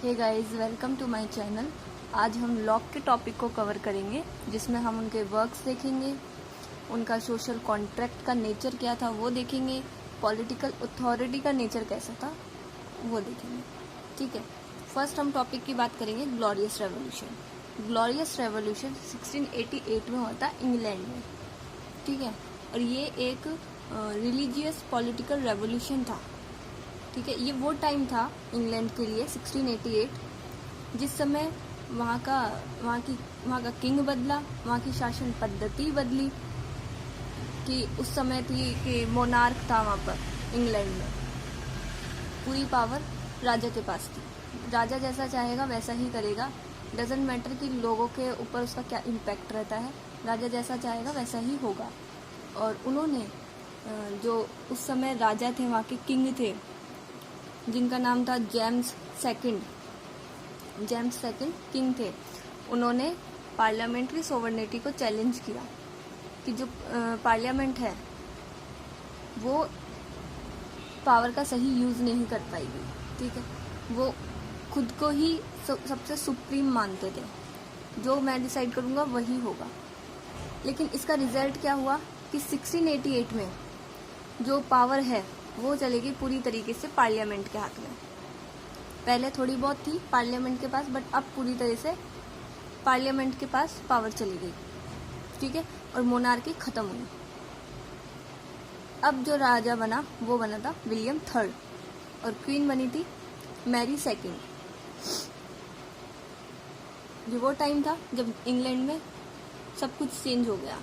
Hey guys, welcome to my channel. आज हम lock के टॉपिक को कवर करेंगे, जिसमें हम उनके वर्क्स देखेंगे, उनका सोशल कॉन्ट्रैक्ट का नेचर क्या था वो देखेंगे, पॉलिटिकल अथॉरिटी का नेचर कैसा था वो देखेंगे। ठीक है, फर्स्ट हम टॉपिक की बात करेंगे ग्लोरियस रेवोल्यूशन। ग्लोरियस रेवोल्यूशन 1688 में हुआ था इंग्लैंड में। ठीक है, और ये एक रिलीजियस पॉलिटिकल रेवोल्यूशन था। ठीक है, ये वो टाइम था इंग्लैंड के लिए 1688, जिस समय वहाँ का किंग बदला, वहाँ की शासन पद्धति बदली। कि उस समय थी कि मोनार्क था वहाँ पर इंग्लैंड में, पूरी पावर राजा के पास थी। राजा जैसा चाहेगा वैसा ही करेगा, डजेंट मैटर कि लोगों के ऊपर उसका क्या इम्पैक्ट रहता है, राजा जैसा चाहेगा वैसा ही होगा। और उन्होंने जो उस समय राजा थे, वहाँ के किंग थे, जिनका नाम था जेम्स सेकंड किंग थे, उन्होंने पार्लियामेंट्री सोवर्निटी को चैलेंज किया कि जो पार्लियामेंट है वो पावर का सही यूज़ नहीं कर पाएगी। ठीक है, वो खुद को ही सबसे सुप्रीम मानते थे, जो मैं डिसाइड करूँगा वही होगा। लेकिन इसका रिजल्ट क्या हुआ कि 1688 में जो पावर है वो चलेगी पूरी तरीके से पार्लियामेंट के हाथ में। पहले थोड़ी बहुत थी पार्लियामेंट के पास, बट अब पूरी तरह से पार्लियामेंट के पास पावर चली गई। ठीक है, और मोनार्की खत्म हुई। अब जो राजा बना वो बना था विलियम थर्ड, और क्वीन बनी थी मैरी सेकंड। ये वो टाइम था जब इंग्लैंड में सब कुछ चेंज हो गया।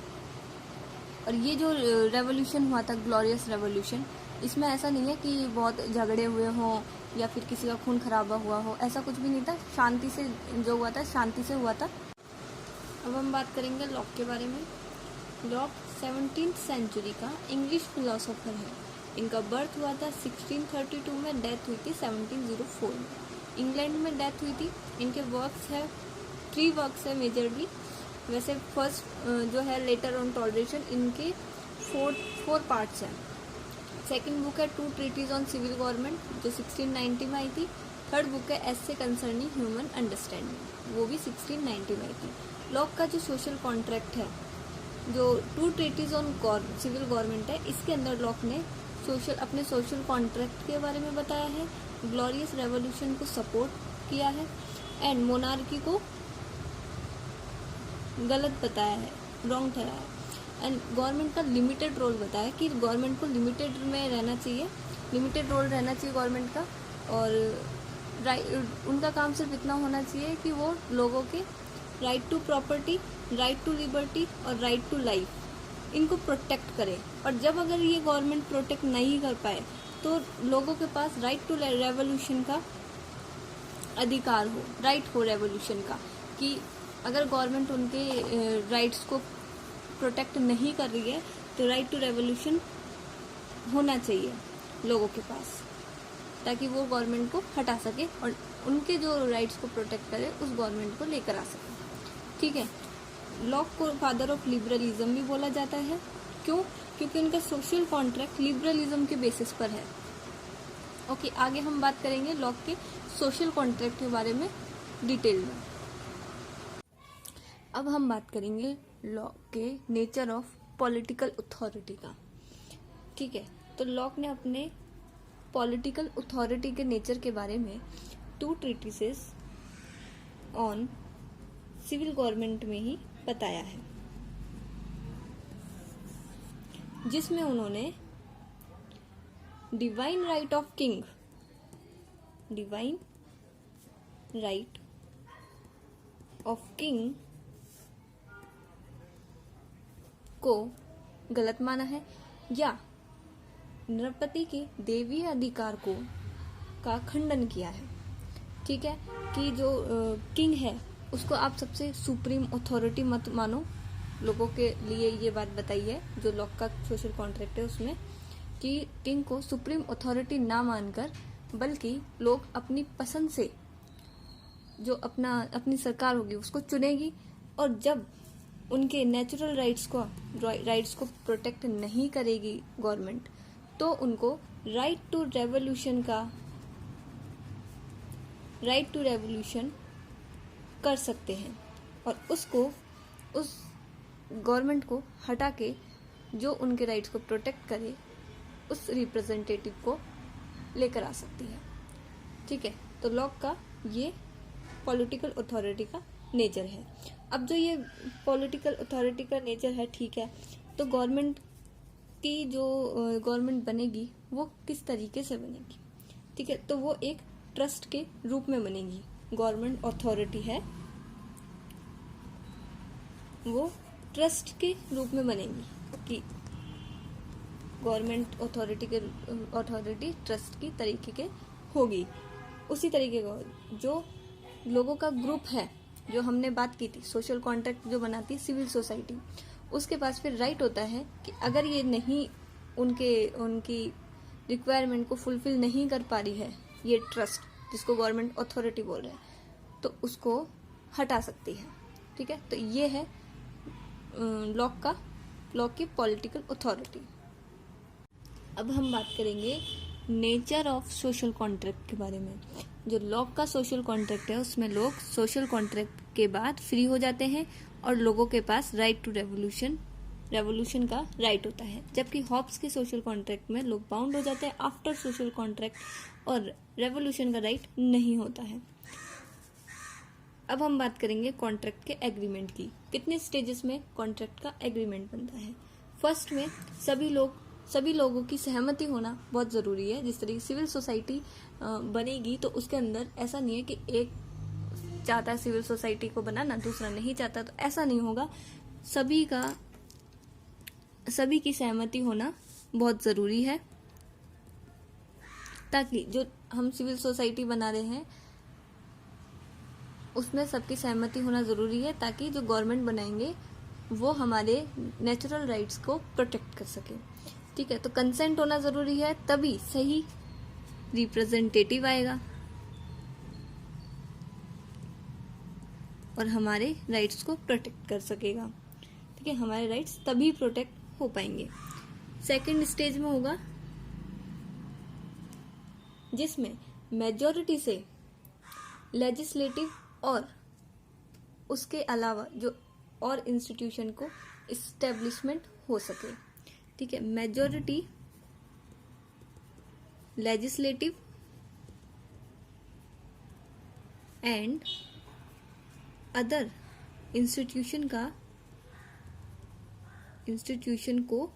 और ये जो रेवोल्यूशन हुआ था, ग्लोरियस रेवोल्यूशन, इसमें ऐसा नहीं है कि बहुत झगड़े हुए हों या फिर किसी का खून खराबा हुआ हो, ऐसा कुछ भी नहीं था। शांति से जो हुआ था, शांति से हुआ था। अब हम बात करेंगे लॉक के बारे में। लॉक 17th सेंचुरी का इंग्लिश फिलोसोफर है। इनका बर्थ हुआ था 1632 में, डेथ हुई थी 1704 में। इंग्लैंड में डेथ हुई थी। इनके वर्क्स है 3 वर्क्स है मेजरली। वैसे फर्स्ट जो है लेटर ऑन टॉलरेशन, इनके 4 पार्ट्स हैं। सेकंड बुक है 2 ट्रीटीज ऑन सिविल गवर्नमेंट, जो 1690 में आई थी। थर्ड बुक है एसे कंसर्निंग ह्यूमन अंडरस्टैंडिंग, वो भी 1690 में आई थी। लॉक का जो सोशल कॉन्ट्रैक्ट है, जो 2 ट्रीटीज ऑन सिविल गवर्नमेंट है, इसके अंदर लॉक ने अपने सोशल कॉन्ट्रैक्ट के बारे में बताया है, ग्लोरियस रेवोल्यूशन को सपोर्ट किया है, एंड मोनार्की को गलत बताया है, रॉन्ग ठहराया है, एंड गवर्नमेंट का लिमिटेड रोल बताया कि गवर्नमेंट को लिमिटेड में रहना चाहिए, लिमिटेड रोल रहना चाहिए गवर्नमेंट का। और उनका काम सिर्फ इतना होना चाहिए कि वो लोगों के right to property, right to liberty और राइट टू लाइफ, इनको प्रोटेक्ट करे। और जब अगर ये गवर्नमेंट प्रोटेक्ट नहीं कर पाए तो लोगों के पास राइट टू रेवोल्यूशन का अधिकार हो, राइट हो रेवोल्यूशन का, कि अगर गवर्नमेंट उनके राइट्स को प्रोटेक्ट नहीं कर रही है तो राइट टू रेवोल्यूशन होना चाहिए लोगों के पास, ताकि वो गवर्नमेंट को हटा सके और उनके जो राइट्स को प्रोटेक्ट करे उस गवर्नमेंट को लेकर आ सके। ठीक है, लॉक को फादर ऑफ लिबरलिज्म भी बोला जाता है। क्यों? क्योंकि उनका सोशल कॉन्ट्रैक्ट लिबरलिज्म के बेसिस पर है। ओके, आगे हम बात करेंगे लॉक के सोशल कॉन्ट्रैक्ट के बारे में डिटेल में। अब हम बात करेंगे लॉक के नेचर ऑफ पॉलिटिकल अथॉरिटी का। ठीक है, तो लॉक ने अपने पॉलिटिकल अथॉरिटी के नेचर के बारे में 2 ट्रीटिसेस ऑन सिविल गवर्नमेंट में ही बताया है, जिसमें उन्होंने डिवाइन राइट ऑफ किंग को गलत माना है, या नृपति के देवी अधिकार का खंडन किया है। ठीक है, कि जो किंग है उसको आप सबसे सुप्रीम अथॉरिटी मत मानो। लोगों के लिए ये बात बताई है जो लॉक का सोशल कॉन्ट्रैक्ट है उसमें, कि किंग को सुप्रीम अथॉरिटी ना मानकर, बल्कि लोग अपनी पसंद से जो अपनी सरकार होगी उसको चुनेगी, और जब उनके नेचुरल राइट्स को प्रोटेक्ट नहीं करेगी गवर्नमेंट, तो उनको राइट टू रेवोल्यूशन का राइट टू रेवोल्यूशन कर सकते हैं और उसको, उस गवर्नमेंट को हटा के जो उनके राइट्स को प्रोटेक्ट करे उस रिप्रेजेंटेटिव को लेकर आ सकती है। ठीक है, तो लॉ का ये पॉलिटिकल अथॉरिटी का नेचर है। अब जो ये पॉलिटिकल अथॉरिटी का नेचर है, ठीक है, तो गवर्नमेंट की जो गवर्नमेंट बनेगी वो किस तरीके से बनेगी? ठीक है, तो वो एक ट्रस्ट के रूप में बनेगी। गवर्नमेंट अथॉरिटी है वो ट्रस्ट के रूप में बनेगी कि गवर्नमेंट अथॉरिटी ट्रस्ट की तरीके के होगी। उसी तरीके का जो लोगों का ग्रुप है, जो हमने बात की थी, सोशल कॉन्ट्रैक्ट जो बनाती है सिविल सोसाइटी, उसके पास फिर राइट होता है कि अगर ये नहीं उनकी रिक्वायरमेंट को फुलफिल नहीं कर पा रही है ये ट्रस्ट, जिसको गवर्नमेंट अथॉरिटी बोल रहे हैं, तो उसको हटा सकती है। ठीक है, तो ये है लॉ की पॉलिटिकल अथॉरिटी। अब हम बात करेंगे नेचर ऑफ सोशल कॉन्ट्रैक्ट के बारे में। जो लॉ का सोशल कॉन्ट्रैक्ट है उसमें लोग सोशल कॉन्ट्रैक्ट के बाद फ्री हो जाते हैं और लोगों के पास राइट टू रेवोल्यूशन का राइट होता है, जबकि हॉब्स के सोशल कॉन्ट्रैक्ट में लोग बाउंड हो जाते हैं आफ्टर सोशल कॉन्ट्रैक्ट और रेवोल्यूशन का राइट नहीं होता है। अब हम बात करेंगे कॉन्ट्रैक्ट के एग्रीमेंट की। कितने स्टेजेस में कॉन्ट्रैक्ट का एग्रीमेंट बनता है? फर्स्ट में सभी लोगों की सहमति होना बहुत ज़रूरी है। जिस तरीके सिविल सोसाइटी बनेगी तो उसके अंदर ऐसा नहीं है कि एक चाहता है सिविल सोसाइटी को बनाना, दूसरा नहीं चाहता, तो ऐसा नहीं होगा। सभी की सहमति होना बहुत ज़रूरी है, ताकि जो हम सिविल सोसाइटी बना रहे हैं उसमें सबकी सहमति होना ज़रूरी है, ताकि जो गवर्नमेंट बनाएंगे वो हमारे नेचुरल राइट्स को प्रोटेक्ट कर सके। ठीक है, तो कंसेंट होना ज़रूरी है, तभी सही रिप्रेजेंटेटिव आएगा और हमारे राइट्स को प्रोटेक्ट कर सकेगा। ठीक है, हमारे राइट्स तभी प्रोटेक्ट हो पाएंगे। सेकंड स्टेज में होगा जिसमें मेजॉरिटी से लेजिस्लेटिव और उसके अलावा जो और इंस्टीट्यूशन को इस्टेब्लिशमेंट हो सके। ठीक है, majority legislative and other institution को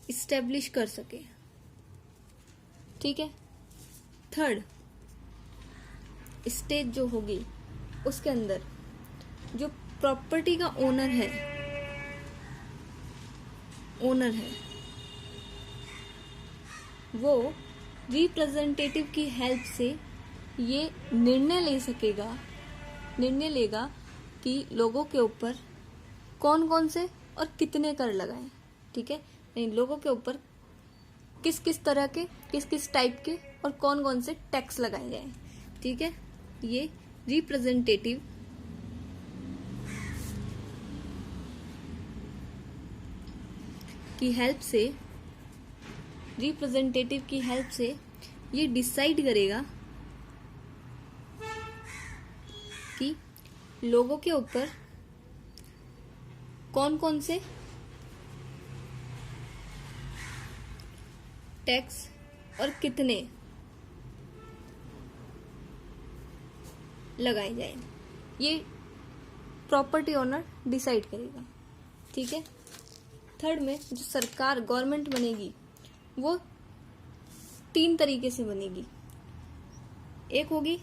इस्टेब्लिश कर सके। ठीक है, थर्ड स्टेज जो होगी उसके अंदर जो प्रॉपर्टी का ओनर है वो रिप्रेजेंटेटिव की हेल्प से ये निर्णय लेगा कि लोगों के ऊपर कौन कौन से और कितने कर लगाएं। ठीक है, नहीं, लोगों के ऊपर किस किस तरह के, किस किस टाइप के और कौन कौन से टैक्स लगाए जाएं। ठीक है, ये रिप्रेजेंटेटिव की हेल्प से ये डिसाइड करेगा कि लोगों के ऊपर कौन कौन से टैक्स और कितने लगाए जाए, ये प्रॉपर्टी ओनर डिसाइड करेगा। ठीक है, थर्ड में जो सरकार गवर्नमेंट बनेगी वो 3 तरीके से बनेगी। एक होगी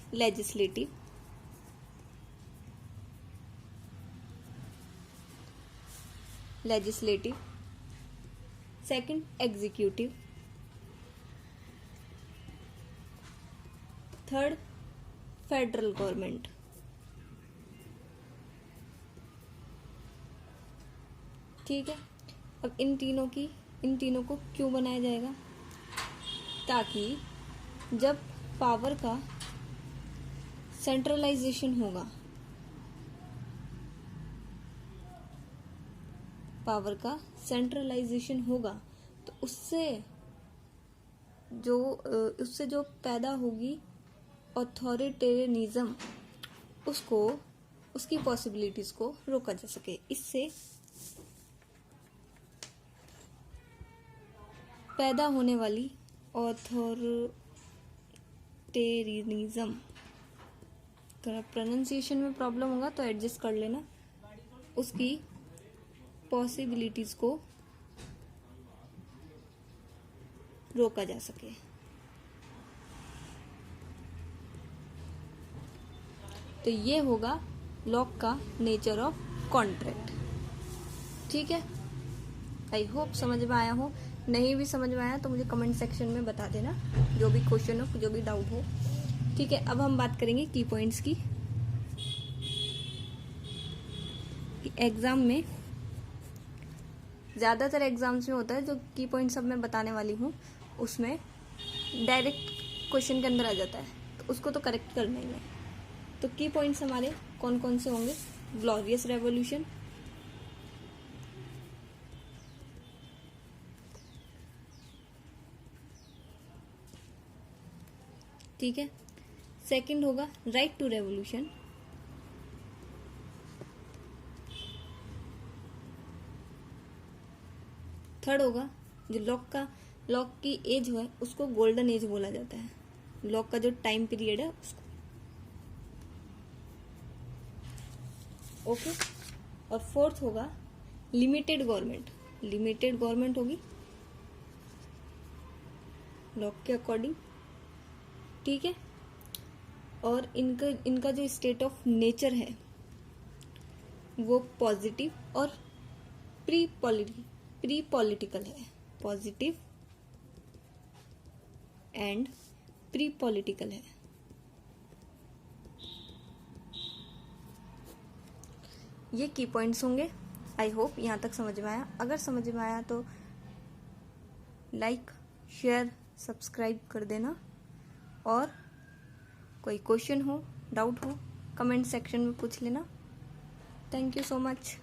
legislative, second executive, third federal government. ठीक है, अब इन तीनों को क्यों बनाया जाएगा? ताकि जब पावर का सेंट्रलाइजेशन होगा तो उससे जो पैदा होगी ऑथोरिटेरियनिज्म उसको, उसकी पॉसिबिलिटीज को रोका जा सके। इससे पैदा होने वाली ऑथोरिटेरियनिज्म, अगर प्रोनाउंसिएशन में प्रॉब्लम होगा तो एडजस्ट कर लेना, उसकी पॉसिबिलिटीज को रोका जा सके। तो ये होगा लॉक का नेचर ऑफ कॉन्ट्रैक्ट। ठीक है, आई होप समझ में आया हो। नहीं भी समझ में आया तो मुझे कमेंट सेक्शन में बता देना, जो भी क्वेश्चन हो, जो भी डाउट हो। ठीक है, अब हम बात करेंगे की पॉइंट्स की। एग्जाम में, ज़्यादातर एग्जाम्स में होता है जो की पॉइंट्स अब मैं बताने वाली हूँ, उसमें डायरेक्ट क्वेश्चन के अंदर आ जाता है, तो उसको तो करेक्ट करना ही है। तो की पॉइंट्स हमारे कौन कौन से होंगे? ग्लोरियस रेवोल्यूशन, ठीक है। सेकंड होगा राइट टू रेवोल्यूशन, थर्ड होगा जो लॉक की एज है उसको गोल्डन एज बोला जाता है, लॉक का जो टाइम पीरियड है उसको। ओके, और फोर्थ होगा लिमिटेड गवर्नमेंट, लिमिटेड गवर्नमेंट होगी लॉक के अकॉर्डिंग। ठीक है, और इनका जो स्टेट ऑफ नेचर है वो पॉजिटिव और प्री पॉलिटिकल है, पॉजिटिव एंड प्री पॉलिटिकल है। ये की पॉइंट्स होंगे। आई होप यहाँ तक समझ में आया। अगर समझ में आया तो लाइक, शेयर, सब्सक्राइब कर देना, और कोई क्वेश्चन हो, डाउट हो, कमेंट सेक्शन में पूछ लेना। Thank you so much.